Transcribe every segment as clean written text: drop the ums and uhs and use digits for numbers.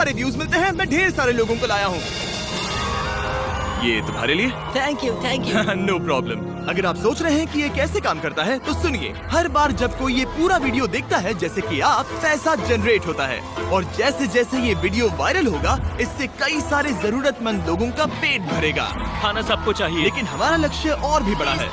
सारे व्यूज मिलते हैं, मैं ढेर सारे लोगों को लाया हूँ। ये तुम्हारे लिए। Thank you, thank you. No problem. अगर आप सोच रहे हैं कि ये कैसे काम करता है तो सुनिए, हर बार जब कोई ये पूरा वीडियो देखता है जैसे कि आप, पैसा जनरेट होता है और जैसे जैसे ये वीडियो वायरल होगा इससे कई सारे जरूरतमंद लोगों का पेट भरेगा। खाना सबको चाहिए, लेकिन हमारा लक्ष्य और भी बड़ा है।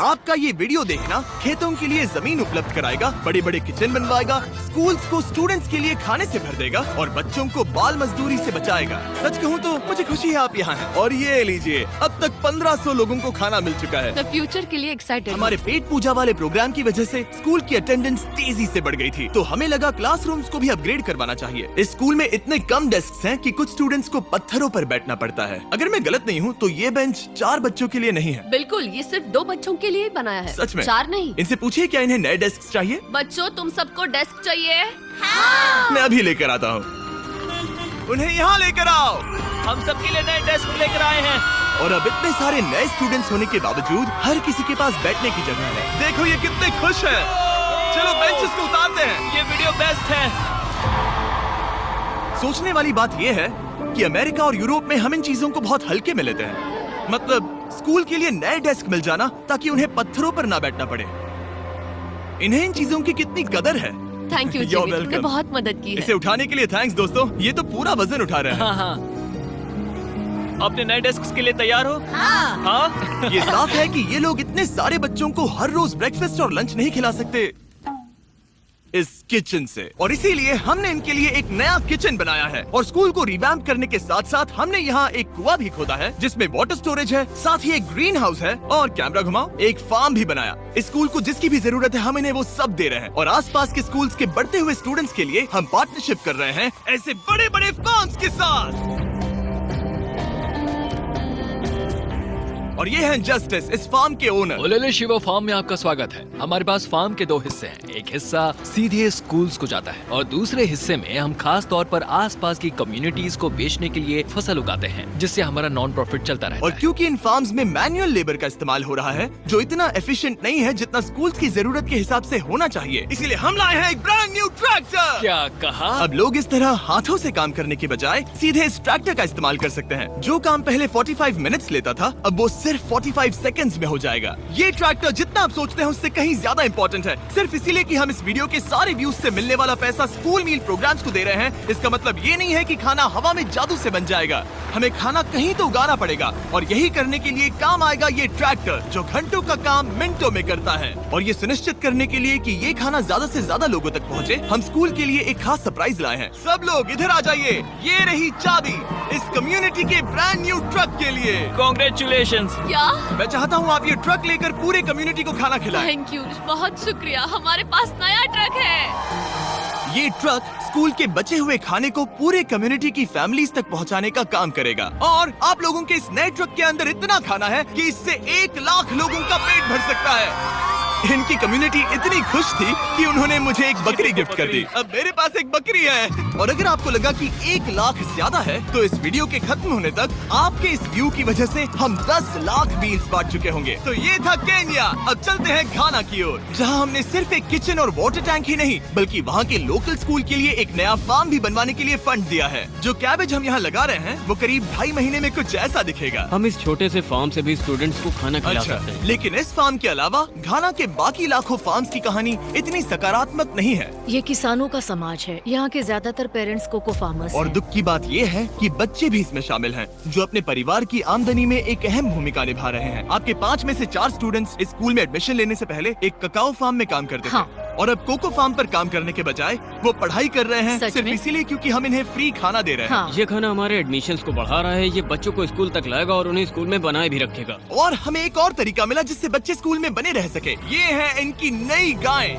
आपका ये वीडियो देखना खेतों के लिए जमीन उपलब्ध कराएगा, बड़े बड़े किचन बनवाएगा, स्कूल्स को स्टूडेंट्स के लिए खाने से भर देगा और बच्चों को बाल मजदूरी से बचाएगा। सच कहूँ तो मुझे खुशी है आप यहाँ हैं। और ये लीजिए, अब तक 1500 लोगों को खाना मिल चुका है। फ्यूचर के लिए एक्साइटेड। हमारे पेट पूजा वाले प्रोग्राम की वजह से स्कूल की अटेंडेंस तेजी से बढ़ गई थी, तो हमें लगा क्लासरूम्स को भी अपग्रेड करवाना चाहिए। इस स्कूल में इतने कम डेस्क हैं कि कुछ स्टूडेंट्स को पत्थरों पर बैठना पड़ता है। अगर मैं गलत नहीं हूँ तो ये बेंच 4 बच्चों के लिए नहीं है। बिल्कुल, ये सिर्फ 2 बच्चों के लिए बनाया है। सच में? 4 नहीं। इनसे पूछिए क्या इन्हें नए डेस्क चाहिए। बच्चों, तुम सबको डेस्क चाहिए? मैं अभी लेकर आता हूँ। उन्हें यहाँ लेकर आओ। हम सबके लिए नए डेस्क लेकर आए हैं। और अब इतने सारे नए स्टूडेंट्स होने के बावजूद हर किसी के पास बैठने की जगह है। देखो ये कितने खुश हैं। चलो बेंचेस को उतारते हैं। ये वीडियो बेस्ट है। सोचने वाली बात ये है कि अमेरिका और यूरोप में हम इन चीजों को बहुत हल्के में लेते हैं। मतलब स्कूल के लिए नए डेस्क मिल जाना ताकि उन्हें पत्थरों पर ना बैठना पड़े। इन्हें इन चीजों की कितनी कदर है। थैंक यू, तुमने बहुत मदद की है। इसे उठाने के लिए थैंक्स दोस्तों। ये तो पूरा वजन उठा रहे हैं। हाँ हाँ। अपने नए डेस्क के लिए तैयार हो? हाँ। हाँ? ये साफ है कि ये लोग इतने सारे बच्चों को हर रोज ब्रेकफास्ट और लंच नहीं खिला सकते इस किचन से, और इसीलिए हमने इनके लिए एक नया किचन बनाया है। और स्कूल को रिवैम्प करने के साथ साथ हमने यहाँ एक कुआं भी खोदा है जिसमें वाटर स्टोरेज है, साथ ही एक ग्रीन हाउस है और कैमरा घुमाओ, एक फार्म भी बनाया। इस स्कूल को जिसकी भी जरूरत है हम इन्हें वो सब दे रहे हैं। और आसपास के स्कूल्स के बढ़ते हुए स्टूडेंट्स के लिए हम पार्टनरशिप कर रहे हैं ऐसे बड़े बड़े फार्म्स के साथ। और ये हैं जस्टिस, इस फार्म के ओनर। ओलेले शिवा फार्म में आपका स्वागत है। हमारे पास फार्म के 2 हिस्से हैं। एक हिस्सा सीधे स्कूल्स को जाता है और दूसरे हिस्से में हम खास तौर पर आसपास की कम्युनिटीज को बेचने के लिए फसल उगाते हैं, जिससे हमारा नॉन प्रॉफिट चलता रहता और है। क्योंकि इन फार्म्स में मैनुअल लेबर का इस्तेमाल हो रहा है जो इतना एफिशिएंट नहीं है जितना स्कूल्स की जरूरत के हिसाब से होना चाहिए, इसीलिए हम लाए हैं एक ब्रांड न्यू ट्रैक्टर। क्या कहा? अब लोग इस तरह हाथों से काम करने के बजाय सीधे इस ट्रैक्टर का इस्तेमाल कर सकते हैं। जो काम पहले 45 मिनट्स लेता था अब वो सिर्फ 45 सेकंड्स में हो जाएगा। ये ट्रैक्टर जितना आप सोचते हैं उससे कहीं ज्यादा इंपॉर्टेंट है, सिर्फ इसीलिए कि हम इस वीडियो के सारे व्यूज से मिलने वाला पैसा स्कूल मील प्रोग्राम्स को दे रहे हैं। इसका मतलब ये नहीं है कि खाना हवा में जादू से बन जाएगा। हमें खाना कहीं तो उगाना पड़ेगा और यही करने के लिए काम आएगा ये ट्रैक्टर जो घंटों का काम मिनटों में करता है। और ये सुनिश्चित करने के लिए कि ये खाना ज्यादा से ज्यादा लोगों तक पहुँचे, हम स्कूल के लिए एक खास सरप्राइज लाए हैं। सब लोग इधर आ जाइए, ये रही चाबी इस कम्युनिटी के ब्रांड न्यू ट्रक के लिए। Congratulations! क्या? मैं चाहता हूँ आप ये ट्रक लेकर पूरे कम्युनिटी को खाना खिलाएं। थैंक यू, बहुत शुक्रिया। हमारे पास नया ट्रक है। ये ट्रक स्कूल के बचे हुए खाने को पूरे कम्युनिटी की फैमिलीज तक पहुंचाने का काम करेगा। और आप लोगों के इस नए ट्रक के अंदर इतना खाना है कि इससे 1 लाख लोगों का पेट भर सकता है। इनकी कम्युनिटी इतनी खुश थी कि उन्होंने मुझे एक बकरी गिफ्ट कर दी। अब मेरे पास एक बकरी है। और अगर आपको लगा कि 1 लाख ज्यादा है तो इस वीडियो के खत्म होने तक आपके इस व्यू की वजह से हम 10 लाख मील्स बांट चुके होंगे। तो ये था केन्या। अब चलते हैं घाना की ओर, जहां हमने सिर्फ एक किचन और वाटर टैंक ही नहीं बल्कि वहां के लोकल स्कूल के लिए एक नया फार्म भी बनवाने के लिए फंड दिया है। जो कैबेज हम यहाँ लगा रहे हैं वो करीब 2.5 महीने में कुछ ऐसा दिखेगा। हम इस छोटे से फार्म से भी स्टूडेंट्स को खाना खिला सकते हैं। लेकिन इस फार्म के अलावा घाना के बाकी लाखों फार्म्स की कहानी इतनी सकारात्मक नहीं है। ये किसानों का समाज है। यहाँ के ज्यादातर पेरेंट्स कोको फार्मर्स और हैं। दुख की बात ये है कि बच्चे भी इसमें शामिल हैं, जो अपने परिवार की आमदनी में एक अहम भूमिका निभा रहे हैं। आपके 5 में से 4 स्टूडेंट्स इस स्कूल में एडमिशन लेने से पहले एक ककाओ फार्म में काम करते हाँ। थे और अब कोको फार्म पर काम करने के बजाय वो पढ़ाई कर रहे हैं सच सिर्फ में? इसीलिए क्योंकि हम इन्हें फ्री खाना दे रहे हैं। हाँ। ये खाना हमारे एडमिशन्स को बढ़ा रहा है। ये बच्चों को स्कूल तक लाएगा और उन्हें स्कूल में बनाए भी रखेगा। और हमें एक और तरीका मिला जिससे बच्चे स्कूल में बने रह सके। ये है इनकी नई गाय।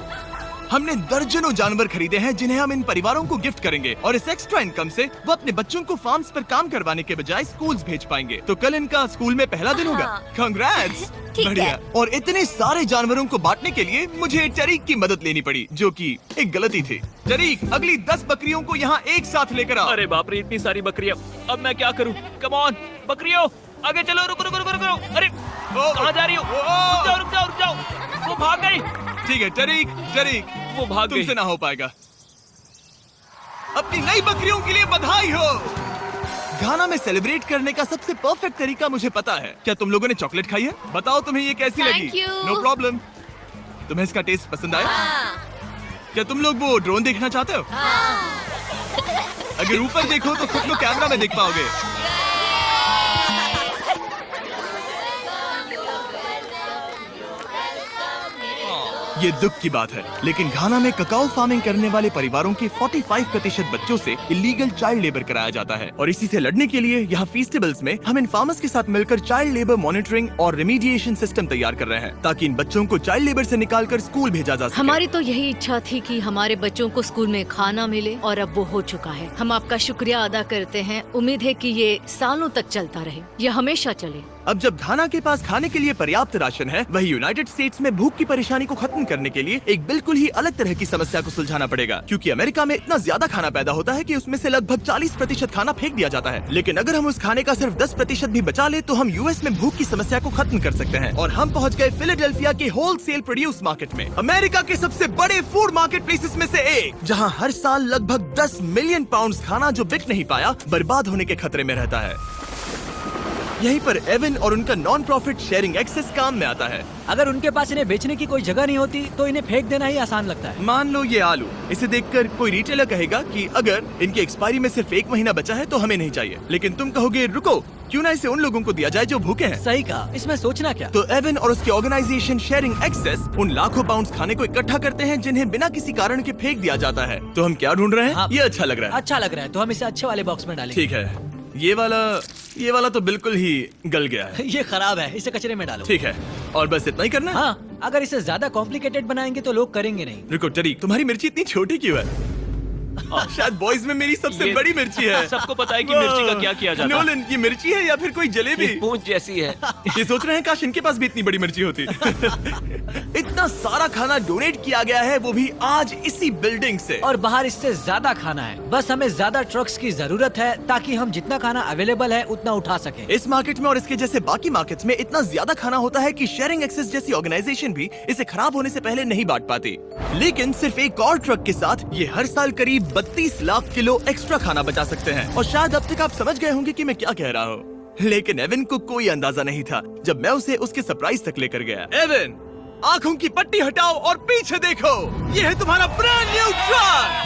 हमने दर्जनों जानवर खरीदे हैं जिन्हें हम इन परिवारों को गिफ्ट करेंगे और इस एक्स्ट्रा इनकम से वो अपने बच्चों को फार्म्स पर काम करवाने के बजाय स्कूल्स भेज पाएंगे। तो कल इनका स्कूल में पहला दिन होगा। कांग्रेट्स। बढ़िया। और इतने सारे जानवरों को बांटने के लिए मुझे टरीक की मदद लेनी पड़ी, जो कि एक गलती थी। टरीक, अगली 10 बकरियों को यहाँ एक साथ लेकर आओ। अरे बाप रे, इतनी सारी बकरियां। अब मैं क्या करूं? कम ऑन बकरियों, आगे चलो। रुको रुको रुको रुको। अरे कहाँ जा रही हो? रुक जाओ रुक जाओ रुक जाओ। वो भाग गई। ठीक है टरीक, टरीक वो भाग गई। तुमसे ना हो पाएगा। अपनी नई बकरियों के लिए बधाई हो। घाना में सेलिब्रेट करने का सबसे परफेक्ट तरीका मुझे पता है। क्या तुम लोगों ने चॉकलेट खाई है? बताओ तुम्हें ये कैसी Thank लगी? you. No problem. तुम्हें इसका टेस्ट पसंद आया? क्या तुम लोग वो ड्रोन देखना चाहते हो? अगर ऊपर देखो तो खुद को कैमरा में देख पाओगे। ये दुख की बात है, लेकिन घाना में ककाओ फार्मिंग करने वाले परिवारों के 45% बच्चों से इलीगल चाइल्ड लेबर कराया जाता है और इसी से लड़ने के लिए यहाँ फेस्टिवल्स में हम इन फार्मर्स के साथ मिलकर चाइल्ड लेबर मॉनिटरिंग और रेमीडिएशन सिस्टम तैयार कर रहे हैं ताकि इन बच्चों को चाइल्ड लेबर से निकालकर स्कूल भेजा जा सके। हमारी तो यही इच्छा थी कि हमारे बच्चों को स्कूल में खाना मिले और अब वो हो चुका है। हम आपका शुक्रिया अदा करते हैं। उम्मीद है कि ये सालों तक चलता रहे, ये हमेशा चले। अब जब घाना के पास खाने के लिए पर्याप्त राशन है, वही यूनाइटेड स्टेट्स में भूख की परेशानी को खत्म करने के लिए एक बिल्कुल ही अलग तरह की समस्या को सुलझाना पड़ेगा, क्योंकि अमेरिका में इतना ज्यादा खाना पैदा होता है कि उसमें से लगभग 40% खाना फेंक दिया जाता है। लेकिन अगर हम उस खाने का सिर्फ 10% भी बचा ले तो हम यूएस में भूख की समस्या को खत्म कर सकते हैं। और हम पहुँच गए फिलाडेल्फिया के होलसेल प्रोड्यूस मार्केट में, अमेरिका के सबसे बड़े फूड मार्केट प्लेसेस में से एक, जहाँ हर साल लगभग 10 मिलियन पाउंड खाना जो बिक नहीं पाया बर्बाद होने के खतरे में रहता है। यहीं पर एवन और उनका नॉन प्रॉफिट शेयरिंग एक्सेस काम में आता है। अगर उनके पास इन्हें बेचने की कोई जगह नहीं होती तो इन्हें फेंक देना ही आसान लगता है। मान लो ये आलू, इसे देखकर कोई रिटेलर कहेगा कि अगर इनकी एक्सपायरी में सिर्फ 1 महीना बचा है तो हमें नहीं चाहिए, लेकिन तुम कहोगे रुको, क्यों ना इसे उन लोगों को दिया जाए जो भूखे हैं। सही कहा, इसमें सोचना क्या। तो एवन और उसकी ऑर्गेनाइजेशन शेयरिंग एक्सेस उन लाखों पाउंड्स खाने को इकट्ठा करते हैं जिन्हें बिना किसी कारण के फेंक दिया जाता है। तो हम क्या ढूंढ रहे हैं? हाँ। ये अच्छा लग रहा है। अच्छा लग रहा है तो हम इसे अच्छे वाले बॉक्स में डालेंगे। ठीक है, ये वाला तो बिल्कुल ही गल गया है। ये खराब है, इसे कचरे में डालो। ठीक है, और बस इतना ही करना है? हाँ, अगर इसे ज्यादा कॉम्प्लिकेटेड बनाएंगे तो लोग करेंगे नहीं। रुको टरीक, तुम्हारी मिर्ची इतनी छोटी क्यों है? शायद बॉयज में मेरी सबसे ये बड़ी मिर्ची है। सबको पता है कि मिर्ची का क्या किया जाता है। नोलन, ये मिर्ची है या फिर कोई जलेबी? पूंछ जैसी है। ये सोच रहे हैं काश इनके पास भी इतनी बड़ी मिर्ची होती। इतना सारा खाना डोनेट किया गया है, वो भी आज इसी बिल्डिंग से। और बाहर इससे ज्यादा खाना है। बस हमें ज्यादा ट्रक्स की जरूरत है ताकि हम जितना खाना अवेलेबल है उतना उठा सके। इस मार्केट में और इसके जैसे बाकी मार्केट्स में इतना ज्यादा खाना होता है कि शेयरिंग एक्सेस जैसी ऑर्गेनाइजेशन भी इसे खराब होने से पहले नहीं बांट पाती। लेकिन सिर्फ एक और ट्रक के साथ ये हर साल करीब 32 लाख किलो एक्स्ट्रा खाना बचा सकते हैं। और शायद अब तक आप समझ गए होंगे कि मैं क्या कह रहा हूँ, लेकिन एवन को कोई अंदाजा नहीं था जब मैं उसे उसके सरप्राइज तक लेकर गया। एवन, आंखों की पट्टी हटाओ और पीछे देखो, ये है तुम्हारा ब्रांड न्यू ट्रक।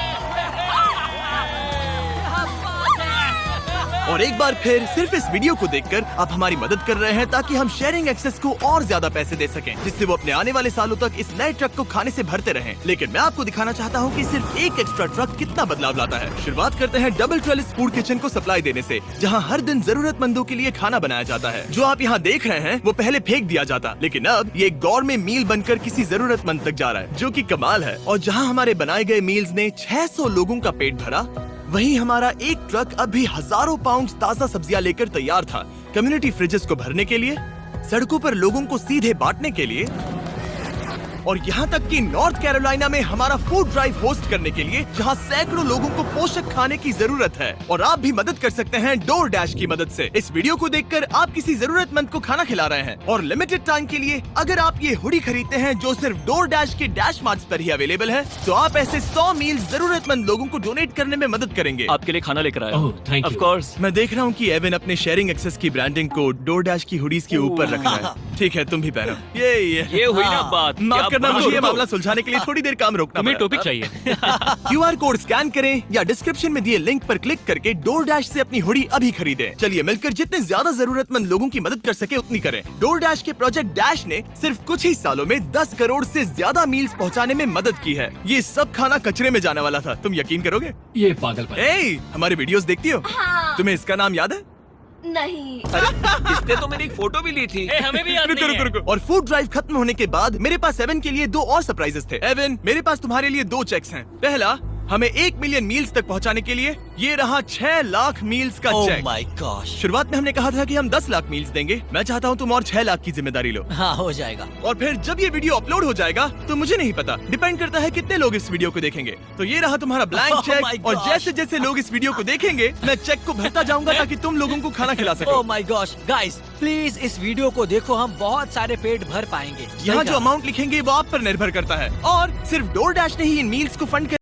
और एक बार फिर सिर्फ इस वीडियो को देखकर आप हमारी मदद कर रहे हैं ताकि हम शेयरिंग एक्सेस को और ज्यादा पैसे दे सकें, जिससे वो अपने आने वाले सालों तक इस नए ट्रक को खाने से भरते रहें। लेकिन मैं आपको दिखाना चाहता हूँ कि सिर्फ एक एक्स्ट्रा ट्रक कितना बदलाव लाता है। शुरुआत करते हैं डबल ट्रेलिस फूड किचन को सप्लाई देने से, जहाँ हर दिन जरूरतमंदों के लिए खाना बनाया जाता है। जो आप यहाँ देख रहे हैं वो पहले फेंक दिया जाता, लेकिन अब ये एक गौरमेट मील बनकर किसी जरूरतमंद तक जा रहा है, जो कि कमाल है। और जहाँ हमारे बनाए गए मील्स ने 600 लोगों का पेट भरा, वहीं हमारा एक ट्रक अभी हजारों पाउंड ताजा सब्जियां लेकर तैयार था, कम्युनिटी फ्रिजेस को भरने के लिए, सड़कों पर लोगों को सीधे बांटने के लिए, और यहाँ तक कि नॉर्थ कैरोलिना में हमारा फूड ड्राइव होस्ट करने के लिए, जहाँ सैकड़ों लोगों को पोषक खाने की जरूरत है। और आप भी मदद कर सकते हैं डोर डैश की मदद से। इस वीडियो को देखकर आप किसी जरूरतमंद को खाना खिला रहे हैं, और लिमिटेड टाइम के लिए अगर आप ये हुडी खरीदते हैं जो सिर्फ डोर डैश के डैश मार्ट्स पर ही अवेलेबल है, तो आप ऐसे 100 मील जरूरतमंद लोगों को डोनेट करने में मदद करेंगे। आपके लिए खाना लेकर आया। ओह, थैंक ऑफ यू। कोर्स। मैं देख रहा हूँ कि एवन अपने शेयरिंग एक्सेस की ब्रांडिंग को डोर डैश की हुडीज के ऊपर रख रहा है। ठीक है, तुम भी पहनो। ये हुई ना बात। माफ क्या करना, बात। मुझे ये मामला सुलझाने के लिए थोड़ी देर काम रोकना तुम्हें पड़ा। टॉपिक चाहिए। QR कोड स्कैन करें या डिस्क्रिप्शन में दिए लिंक पर क्लिक करके डोर डैश से अपनी हुडी अभी खरीदें। चलिए मिलकर जितने ज्यादा जरूरतमंद लोगों की मदद कर सके उतनी करें। डोर डैश के प्रोजेक्ट डैश ने सिर्फ कुछ ही सालों में 10 करोड़ से ज्यादा मील्स पहुंचाने में मदद की है। ये सब खाना कचरे में जाने वाला था, तुम यकीन करोगे? ये पागलपन। ए, हमारे वीडियोस देखती हो? हाँ। तुम्हें इसका नाम याद है? नहीं। इसने तो मेरी एक फोटो भी ली थी। हमें भी याद रुको नहीं है। रुको रुको। और फूड ड्राइव खत्म होने के बाद मेरे पास एवन के लिए 2 और सरप्राइजेस थे। एवन, मेरे पास तुम्हारे लिए 2 चेक्स हैं। पहला, हमें 1 मिलियन मील्स तक पहुंचाने के लिए, ये रहा 6 लाख मील्स का ओह चेक। My gosh. शुरुआत में हमने कहा था कि हम 10 लाख मील्स देंगे। मैं चाहता हूँ तुम और 6 लाख की जिम्मेदारी लो। हाँ, हो जाएगा। और फिर जब ये वीडियो अपलोड हो जाएगा तो मुझे नहीं पता, डिपेंड करता है कितने लोग इस वीडियो को देखेंगे। तो ये रहा तुम्हारा ब्लैंक Oh my चेक, और gosh. जैसे जैसे लोग इस वीडियो को देखेंगे मैं चेक को भरता जाऊंगा ताकि तुम लोगों को खाना खिला सको। Oh my gosh, guys please इस वीडियो को देखो, हम बहुत सारे पेट भर पाएंगे। यहाँ सही जो कहा। अमाउंट लिखेंगे वो आप पर निर्भर करता है, और सिर्फ डोर डैश ने ही इन मील्स को फंड